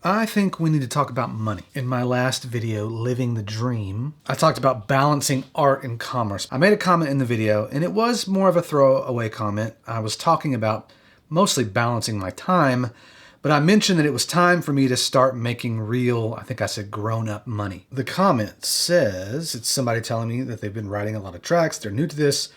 I think we need to talk about money. In my last video, Living the Dream, I talked about balancing art and commerce. I made a comment in the video, and it was more of a throwaway comment. I was talking about mostly balancing my time, but I mentioned that it was time for me to start making real, I think I said grown-up money. The comment says, it's somebody telling me that they've been writing a lot of tracks, they're new to this,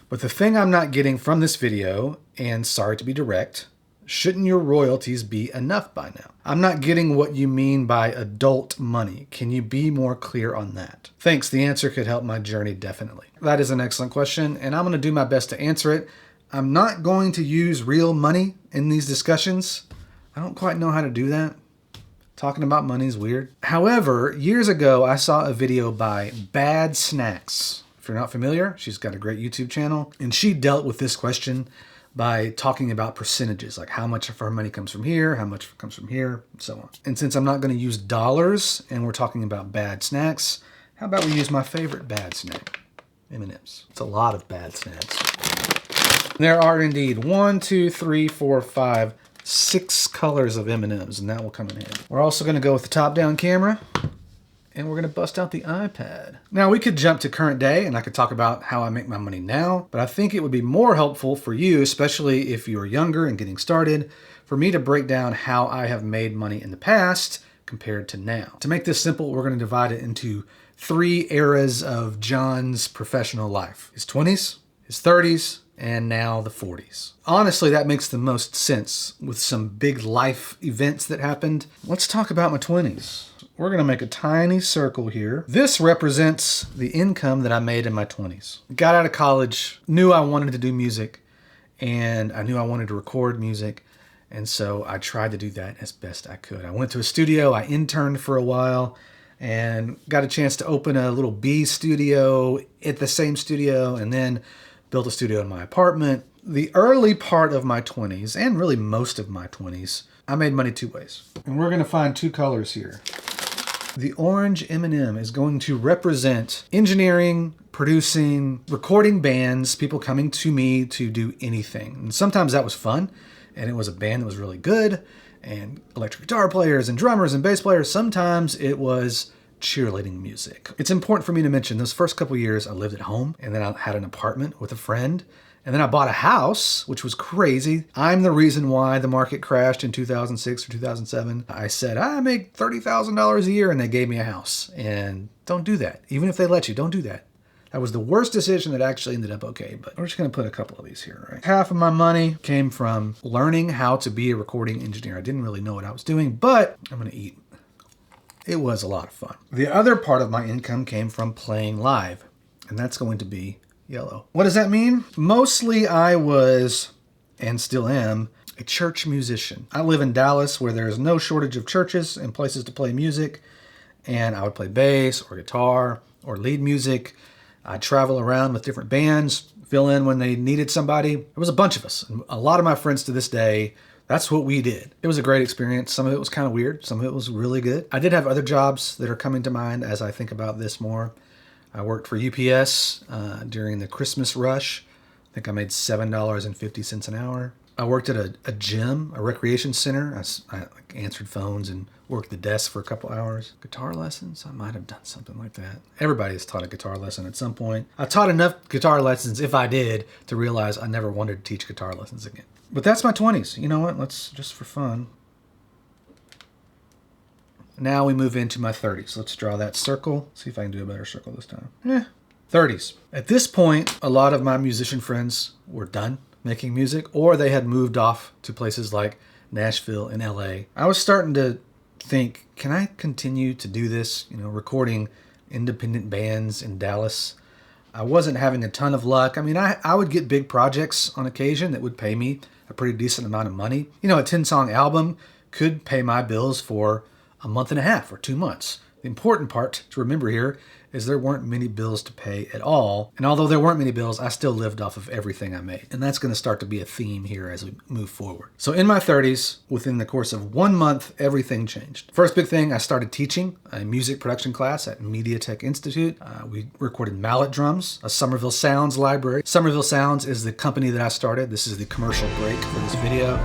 but the thing I'm not getting from this video, and sorry to be direct, shouldn't your royalties be enough by now? I'm not getting what you mean by adult money. Can you be more clear on that? Thanks, the answer could help my journey definitely. That is an excellent question, and I'm gonna do my best to answer it. I'm not going to use real money in these discussions. I don't quite know how to do that. Talking about money is weird. However, years ago, I saw a video by Bad Snacks. If you're not familiar, she's got a great YouTube channel, and she dealt with this question by talking about percentages, like how much of her money comes from here, how much comes from here, and so on. And since I'm not going to use dollars, and we're talking about bad snacks, how about we use my favorite bad snack, M&Ms. It's a lot of bad snacks. There are indeed 1, 2, 3, 4, 5, 6 colors of M&Ms, and that will come in handy. We're also going to go with the top-down camera, and we're going to bust out the iPad. Now, we could jump to current day, and I could talk about how I make my money now, but I think it would be more helpful for you, especially if you're younger and getting started, for me to break down how I have made money in the past compared to now. To make this simple, we're going to divide it into 3 eras of John's professional life. His 20s, his 30s, and now the 40s. Honestly, that makes the most sense with some big life events that happened. Let's talk about my 20s. We're gonna make a tiny circle here. This represents the income that I made in my 20s. Got out of college, knew I wanted to do music, and I knew I wanted to record music, and so I tried to do that as best I could. I went to a studio, I interned for a while, and got a chance to open a little B studio at the same studio, and then built a studio in my apartment. The early part of my 20s, and really most of my 20s, I made money 2 ways. And we're gonna find 2 colors here. The orange M&M is going to represent engineering, producing, recording bands, people coming to me to do anything. And sometimes that was fun, and it was a band that was really good, and electric guitar players and drummers and bass players. Sometimes it was cheerleading music. It's important for me to mention those first couple years I lived at home, and then I had an apartment with a friend, and then I bought a house, which was crazy. I'm the reason why the market crashed in 2006 or 2007. I said, I make $30,000 a year, and they gave me a house. And don't do that. Even if they let you, don't do that. That was the worst decision that actually ended up okay, but we're just gonna put a couple of these here, right? Half of my money came from learning how to be a recording engineer. I didn't really know what I was doing, but I'm gonna eat. It was a lot of fun. The other part of my income came from playing live, and that's going to be yellow. What does that mean? Mostly I was, and still am, a church musician. I live in Dallas where there's no shortage of churches and places to play music, and I would play bass or guitar or lead music. I'd travel around with different bands, fill in when they needed somebody. There was a bunch of us. And a lot of my friends to this day, that's what we did. It was a great experience. Some of it was kind of weird. Some of it was really good. I did have other jobs that are coming to mind as I think about this more. I worked for UPS during the Christmas rush. I think I made $7.50 an hour. I worked at a gym, a recreation center. I answered phones and worked the desk for a couple hours. Guitar lessons? I might have done something like that. Everybody has taught a guitar lesson at some point. I taught enough guitar lessons, if I did, to realize I never wanted to teach guitar lessons again. But that's my 20s. You know what? Let's, just for fun. Now we move into my 30s. Let's draw that circle. See if I can do a better circle this time. 30s. At this point, a lot of my musician friends were done making music, or they had moved off to places like Nashville and LA. I was starting to think, can I continue to do this? You know, recording independent bands in Dallas. I wasn't having a ton of luck. I mean, I would get big projects on occasion that would pay me a pretty decent amount of money. You know, a 10-song album could pay my bills for a month and a half or 2 months. The important part to remember here is there weren't many bills to pay at all. And although there weren't many bills, I still lived off of everything I made. And that's going to start to be a theme here as we move forward. So in my 30s, within the course of 1 month, everything changed. First big thing, I started teaching a music production class at Media Tech Institute. We recorded mallet drums, a Somerville Sounds library. Somerville Sounds is the company that I started. This is the commercial break for this video.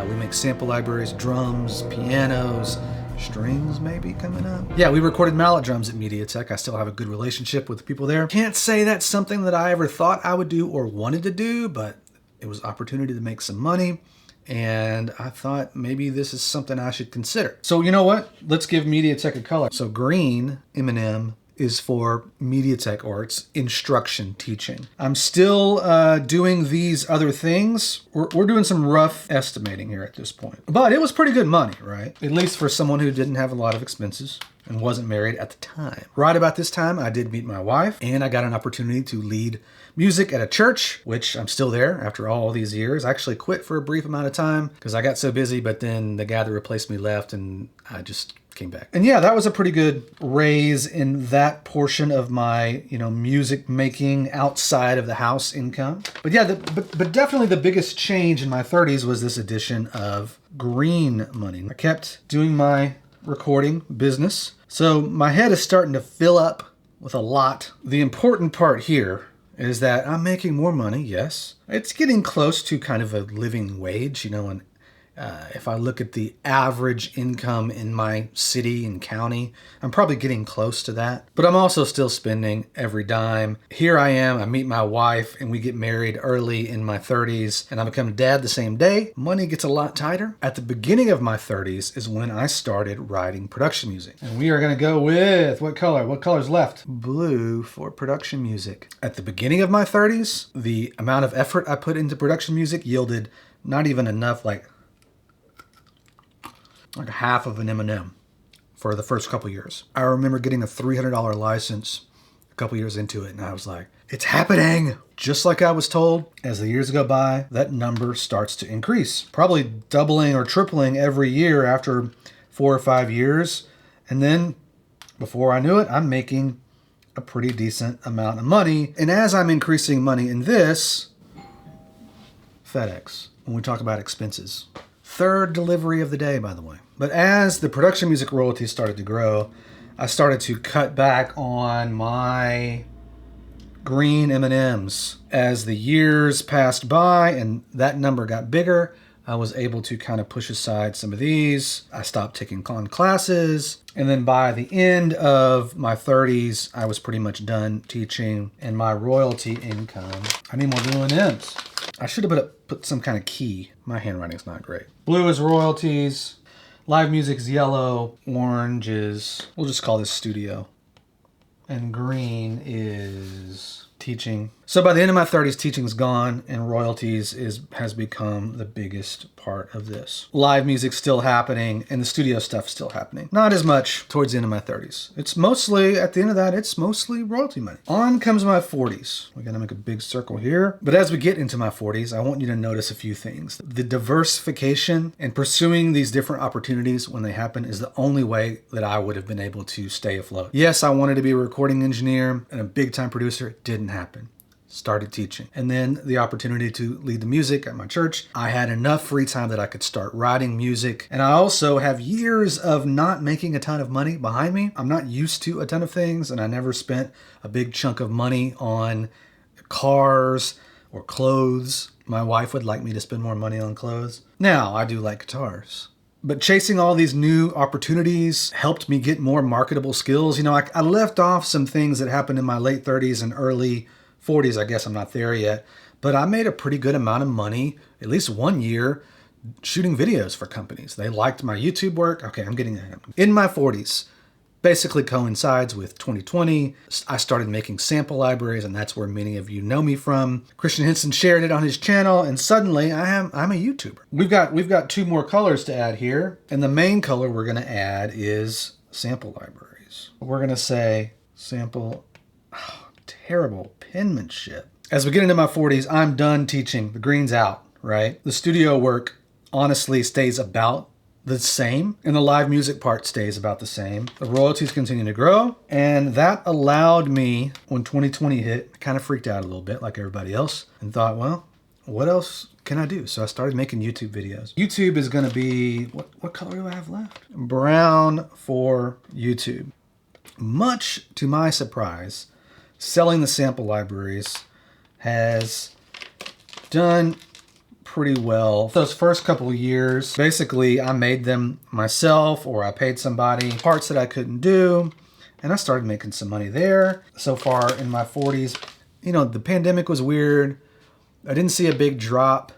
We make sample libraries, drums, pianos, strings maybe coming up. Yeah, we recorded mallet drums at MediaTek. I still have a good relationship with the people there. Can't say that's something that I ever thought I would do or wanted to do, but it was opportunity to make some money. And I thought maybe this is something I should consider. So you know what? Let's give MediaTek a color. So green M&M is for MediaTek Arts instruction teaching. I'm still doing these other things. We're doing some rough estimating here at this point. But it was pretty good money, right? At least for someone who didn't have a lot of expenses and wasn't married at the time. Right about this time, I did meet my wife, and I got an opportunity to lead music at a church, which I'm still there after all these years. I actually quit for a brief amount of time because I got so busy, but then the guy that replaced me left and I just came back. And yeah, that was a pretty good raise in that portion of my, music making outside of the house income. But yeah, but definitely the biggest change in my 30s was this addition of green money. I kept doing my recording business. So my head is starting to fill up with a lot. The important part here is that I'm making more money, yes. It's getting close to kind of a living wage, and if I look at the average income in my city and county, I'm probably getting close to that. But I'm also still spending every dime. Here I am, I meet my wife, and we get married early in my 30s, and I become dad the same day. Money gets a lot tighter. At the beginning of my 30s is when I started writing production music. And we are gonna go with, what color? What color's left? Blue for production music. At the beginning of my 30s, the amount of effort I put into production music yielded not even enough, like half of an M&M for the first couple years. I remember getting a $300 license a couple years into it, and I was like, it's happening! Just like I was told, as the years go by, that number starts to increase. Probably doubling or tripling every year after 4 or 5 years. And then, before I knew it, I'm making a pretty decent amount of money. And as I'm increasing money in this, FedEx, when we talk about expenses. Third delivery of the day, by the way. But as the production music royalties started to grow, I started to cut back on my green M&Ms. As the years passed by and that number got bigger, I was able to kind of push aside some of these. I stopped taking on classes. And then by the end of my 30s, I was pretty much done teaching, and my royalty income, I need more blue M&Ms. I should have put some kind of key. My handwriting's not great. Blue is royalties. Live music's yellow. Orange is, we'll just call this studio. And green is teaching. So by the end of my 30s, teaching's gone, and royalties has become the biggest part of this. Live music's still happening, and the studio stuff's still happening. Not as much towards the end of my 30s. It's mostly, at the end of that, it's mostly royalty money. On comes my 40s. We're gonna make a big circle here. But as we get into my 40s, I want you to notice a few things. The diversification and pursuing these different opportunities when they happen is the only way that I would have been able to stay afloat. Yes, I wanted to be a recording engineer and a big-time producer. It didn't happen. Started teaching. And then the opportunity to lead the music at my church. I had enough free time that I could start writing music. And I also have years of not making a ton of money behind me. I'm not used to a ton of things, and I never spent a big chunk of money on cars or clothes. My wife would like me to spend more money on clothes. Now, I do like guitars. But chasing all these new opportunities helped me get more marketable skills. I left off some things that happened in my late 30s and early 40s, I guess I'm not there yet, but I made a pretty good amount of money, at least 1 year, shooting videos for companies. They liked my YouTube work. Okay, I'm getting there. In my 40s, basically coincides with 2020. I started making sample libraries, and that's where many of you know me from. Christian Henson shared it on his channel, and suddenly I'm a YouTuber. We've got 2 more colors to add here, and the main color we're gonna add is sample libraries. We're gonna say sample, terrible penmanship. As we get into my 40s, I'm done teaching. The green's out, right? The studio work honestly stays about the same, and the live music part stays about the same. The royalties continue to grow, and that allowed me, when 2020 hit, I kind of freaked out a little bit like everybody else and thought, well, what else can I do? So I started making YouTube videos. YouTube is gonna be, what color do I have left? Brown for YouTube. Much to my surprise, selling the sample libraries has done pretty well. Those first couple of years, basically I made them myself or I paid somebody parts that I couldn't do. And I started making some money there. So far in my 40s, you know, the pandemic was weird. I didn't see a big drop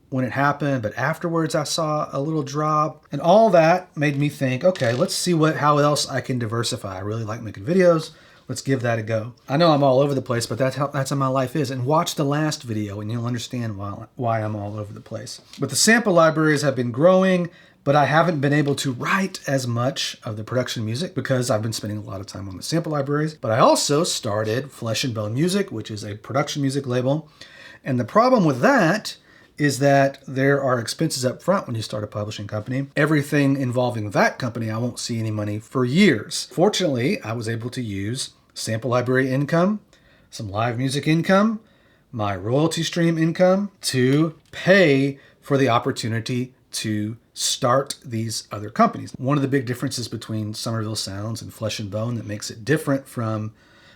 when it happened, but afterwards I saw a little drop. And all that made me think, okay, let's see how else I can diversify. I really like making videos. Let's give that a go. I know I'm all over the place, but that's how my life is. And watch the last video and you'll understand why I'm all over the place. But the sample libraries have been growing, but I haven't been able to write as much of the production music because I've been spending a lot of time on the sample libraries. But I also started Flesh and Bone Music, which is a production music label. And the problem with that is that there are expenses up front when you start a publishing company. Everything involving that company, I won't see any money for years. Fortunately, I was able to use sample library income, some live music income, my royalty stream income to pay for the opportunity to start these other companies. One of the big differences between Somerville Sounds and Flesh and Bone that makes it different from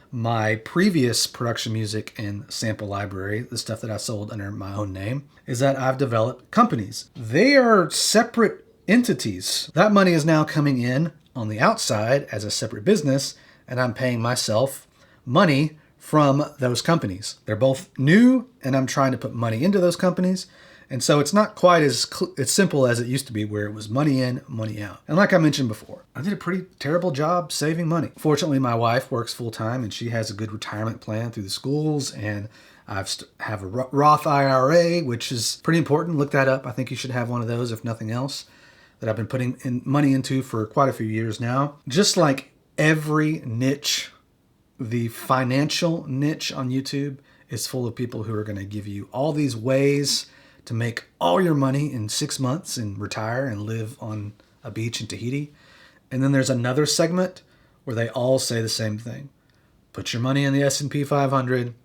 my previous production music and sample library, the stuff that I sold under my own name, is that I've developed companies. They are separate entities. That money is now coming in on the outside as a separate business, and I'm paying myself money from those companies. They're both new, and I'm trying to put money into those companies. And so it's not quite as simple as it used to be, where it was money in, money out. And like I mentioned before, I did a pretty terrible job saving money. Fortunately, my wife works full time and she has a good retirement plan through the schools. And I have a Roth IRA, which is pretty important. Look that up. I think you should have one of those, if nothing else, that I've been putting money into for quite a few years now. Just like every niche, the financial niche on YouTube is full of people who are going to give you all these ways to make all your money in 6 months and retire and live on a beach in Tahiti. And then there's another segment where they all say the same thing. Put your money in the S&P 500,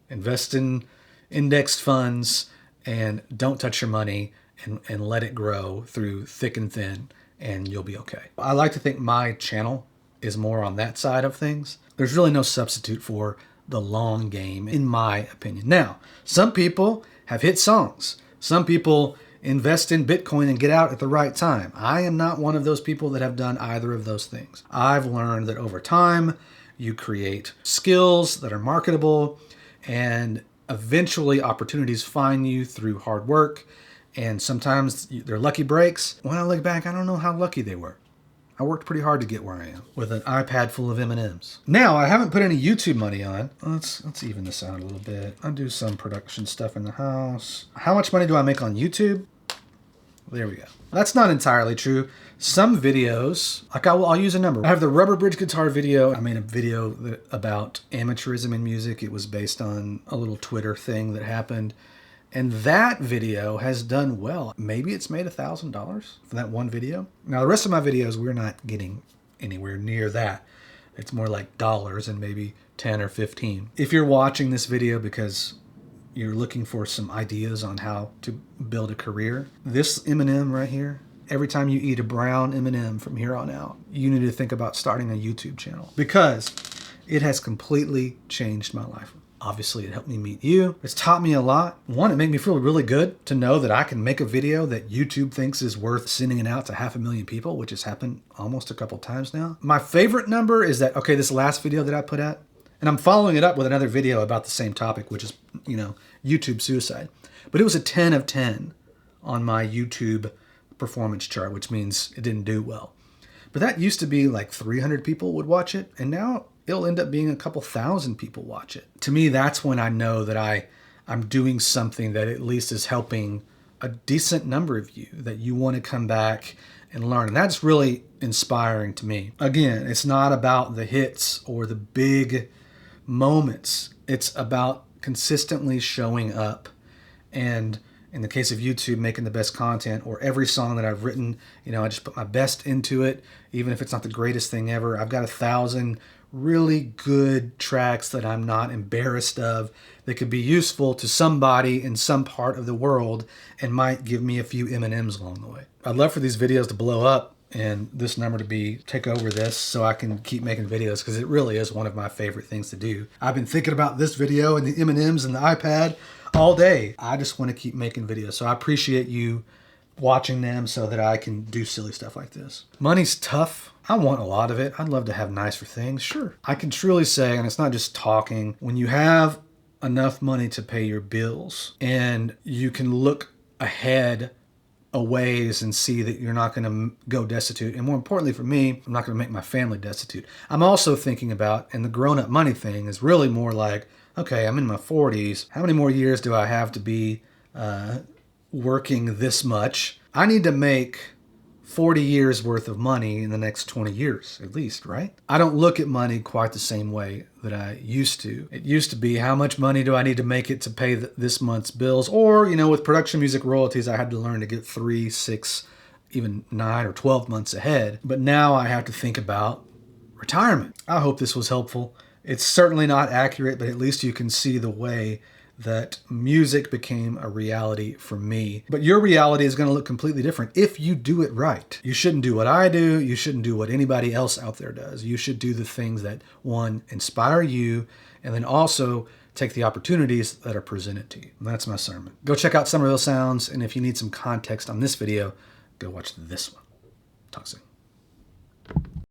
invest in indexed funds, and don't touch your money and let it grow through thick and thin, and you'll be okay. I like to think my channel is more on that side of things. There's really no substitute for the long game, in my opinion. Now, some people have hit songs. Some people invest in Bitcoin and get out at the right time. I am not one of those people that have done either of those things. I've learned that over time, you create skills that are marketable, and eventually opportunities find you through hard work. And sometimes they're lucky breaks. When I look back, I don't know how lucky they were. I worked pretty hard to get where I am with an iPad full of M&Ms. Now, I haven't put any YouTube money on. Let's even this out a little bit. I do some production stuff in the house. How much money do I make on YouTube? There we go. That's not entirely true. Some videos, like I'll use a number. I have the Rubber Bridge guitar video. I made a video about amateurism in music. It was based on a little Twitter thing that happened. And that video has done well. Maybe it's made $1,000 for that one video. Now, the rest of my videos, we're not getting anywhere near that. It's more like dollars and maybe 10 or 15. If you're watching this video because you're looking for some ideas on how to build a career, this M&M right here, every time you eat a brown M&M from here on out, you need to think about starting a YouTube channel because it has completely changed my life. Obviously, it helped me meet you. It's taught me a lot. One, it made me feel really good to know that I can make a video that YouTube thinks is worth sending it out to 500,000 people, which has happened almost a couple times now. My favorite number is that, okay, this last video that I put out, and I'm following it up with another video about the same topic, which is, YouTube suicide. But it was a 10 of 10 on my YouTube performance chart, which means it didn't do well. But that used to be like 300 people would watch it, and now it'll end up being a couple thousand people watch it. To me, that's when I know that I'm doing something that at least is helping a decent number of you, that you want to come back and learn. And that's really inspiring to me. Again, it's not about the hits or the big moments. It's about consistently showing up. And in the case of YouTube, making the best content, or every song that I've written, I just put my best into it, even if it's not the greatest thing ever. I've got 1,000 really good tracks that I'm not embarrassed of, that could be useful to somebody in some part of the world and might give me a few M&Ms along the way. I'd love for these videos to blow up and this number to take over this so I can keep making videos, because it really is one of my favorite things to do. I've been thinking about this video and the M&Ms and the iPad all day. I just want to keep making videos. So I appreciate you watching them so that I can do silly stuff like this. Money's tough. I want a lot of it. I'd love to have nicer things. Sure. I can truly say, and it's not just talking, when you have enough money to pay your bills and you can look ahead a ways and see that you're not going to go destitute. And more importantly for me, I'm not going to make my family destitute. I'm also thinking about, and the grown-up money thing is really more like, okay, I'm in my 40s. How many more years do I have to be working this much? I need to make 40 years worth of money in the next 20 years, at least, right? I don't look at money quite the same way that I used to. It used to be, how much money do I need to make it to pay this month's bills? Or, with production music royalties, I had to learn to get 3, 6, even 9 or 12 months ahead. But now I have to think about retirement. I hope this was helpful. It's certainly not accurate, but at least you can see the way that music became a reality for me. But your reality is going to look completely different if you do it right. You shouldn't do what I do. You shouldn't do what anybody else out there does. You should do the things that, one, inspire you, and then also take the opportunities that are presented to you. And that's my sermon. Go check out some of those sounds, and if you need some context on this video, go watch this one. Talk soon.